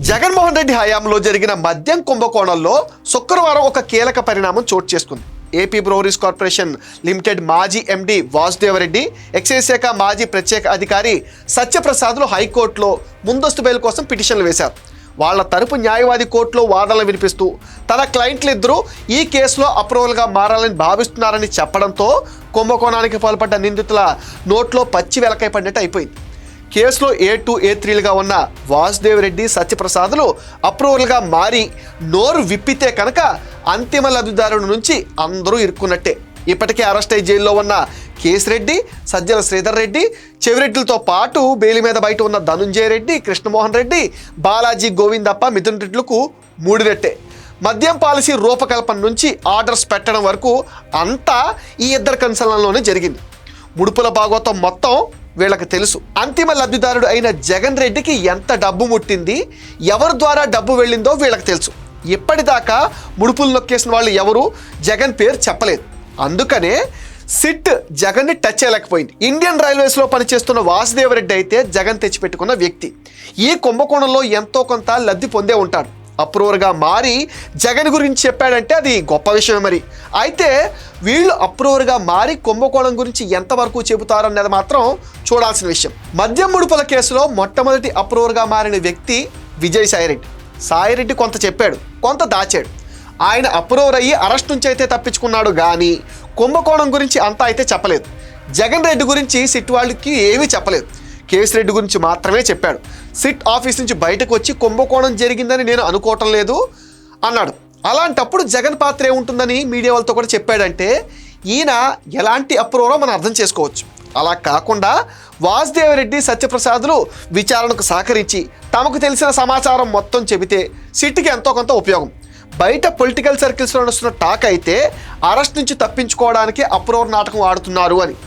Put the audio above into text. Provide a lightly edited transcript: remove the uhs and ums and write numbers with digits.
జగన్మోహన్ రెడ్డి హయాంలో జరిగిన మద్యం కుంభకోణంలో శుక్రవారం ఒక కీలక పరిణామం చోటు చేసుకుంది. ఏపీ బ్రూవరీస్ కార్పొరేషన్ లిమిటెడ్ మాజీ ఎండి వాసుదేవరెడ్డి, ఎక్సైజ్ శాఖ మాజీ ప్రత్యేక అధికారి సత్యప్రసాద్లు హైకోర్టులో ముందస్తు బెయిల్ కోసం పిటిషన్లు వేశారు. వాళ్ళ తరపు న్యాయవాది కోర్టులో వాదనలు వినిపిస్తూ తన క్లయింట్లిద్దరూ ఈ కేసులో అప్రూవల్గా మారాలని భావిస్తున్నారని చెప్పడంతో కుంభకోణానికి పాల్పడ్డ నిందితుల నోట్లో పచ్చి వెలకై పడినట్టు అయిపోయింది. కేసులో A2, A3లుగా ఉన్న వాసుదేవరెడ్డి, సత్యప్రసాద్లు అప్రూవల్గా మారి నోరు విప్పితే కనుక అంతిమ లబ్ధిదారుడి నుంచి అందరూ ఇరుక్కున్నట్టే. ఇప్పటికే అరెస్ట్ అయి జైల్లో ఉన్న కేసిరెడ్డి, సజ్జల శ్రీధర్ రెడ్డి, చెవిరెడ్డిలతో పాటు బెయిల్ మీద బయట ఉన్న ధనుంజయ రెడ్డి, కృష్ణమోహన్ రెడ్డి, బాలాజీ గోవిందప్ప, మిథున్ రెడ్డిలకు 3 రెట్టే. మద్యం పాలసీ రూపకల్పన నుంచి ఆర్డర్స్ పెట్టడం వరకు అంతా ఈ ఇద్దరు కన్సల్టన్లోనే జరిగింది. ముడుపుల భాగవతం మొత్తం వీళ్ళకి తెలుసు. అంతిమ లబ్ధిదారుడు అయిన జగన్ రెడ్డికి ఎంత డబ్బు ముట్టింది, ఎవరి ద్వారా డబ్బు వెళ్ళిందో వీళ్ళకి తెలుసు. ఇప్పటిదాకా ముడుపులు నొక్కేసిన వాళ్ళు ఎవరు జగన్ పేరు చెప్పలేదు. అందుకనే సిట్ జగన్ని టచ్ చేయలేకపోయింది. ఇండియన్ రైల్వేస్లో పనిచేస్తున్న వాసుదేవరెడ్డి అయితే జగన్ తెచ్చిపెట్టుకున్న వ్యక్తి. ఈ కుంభకోణంలో ఎంతో కొంత లబ్ధి పొందే ఉంటాడు. అప్రూవర్గా మారి జగన్ గురించి చెప్పాడంటే అది గొప్ప విషయమే. మరి అయితే వీళ్ళు అప్రూవర్గా మారి కుంభకోణం గురించి ఎంతవరకు చెబుతారన్నది మాత్రం చూడాల్సిన విషయం. మద్యం ముడుపుల కేసులో మొట్టమొదటి అప్రూవర్గా మారిన వ్యక్తి విజయసాయిరెడ్డి. సాయిరెడ్డి కొంత చెప్పాడు, కొంత దాచాడు. ఆయన అప్రూవర్ అయ్యి అరెస్ట్ నుంచి అయితే తప్పించుకున్నాడు, కానీ కుంభకోణం గురించి అంతా అయితే చెప్పలేదు. జగన్ రెడ్డి గురించి సిట్ వాళ్ళకి ఏమీ చెప్పలేదు. కేసిరెడ్డి గురించి మాత్రమే చెప్పాడు. సిట్ ఆఫీస్ నుంచి బయటకు వచ్చి కుంభకోణం జరిగిందని నేను అనుకోవటం లేదు అన్నాడు. అలాంటప్పుడు జగన్ పాత్ర ఏముంటుందని మీడియా వాళ్ళతో కూడా చెప్పాడంటే ఈయన ఎలాంటి అప్రూవరో మనం అర్థం చేసుకోవచ్చు. అలా కాకుండా వాసుదేవరెడ్డి, సత్యప్రసాద్లు విచారణకు సహకరించి తమకు తెలిసిన సమాచారం మొత్తం చెబితే సిట్కి ఎంతో కొంత ఉపయోగం. బయట పొలిటికల్ సర్కిల్స్లో నడుస్తున్న టాక్ అయితే అరెస్ట్ నుంచి తప్పించుకోవడానికి అప్రూవర్ నాటకం ఆడుతున్నారు అని.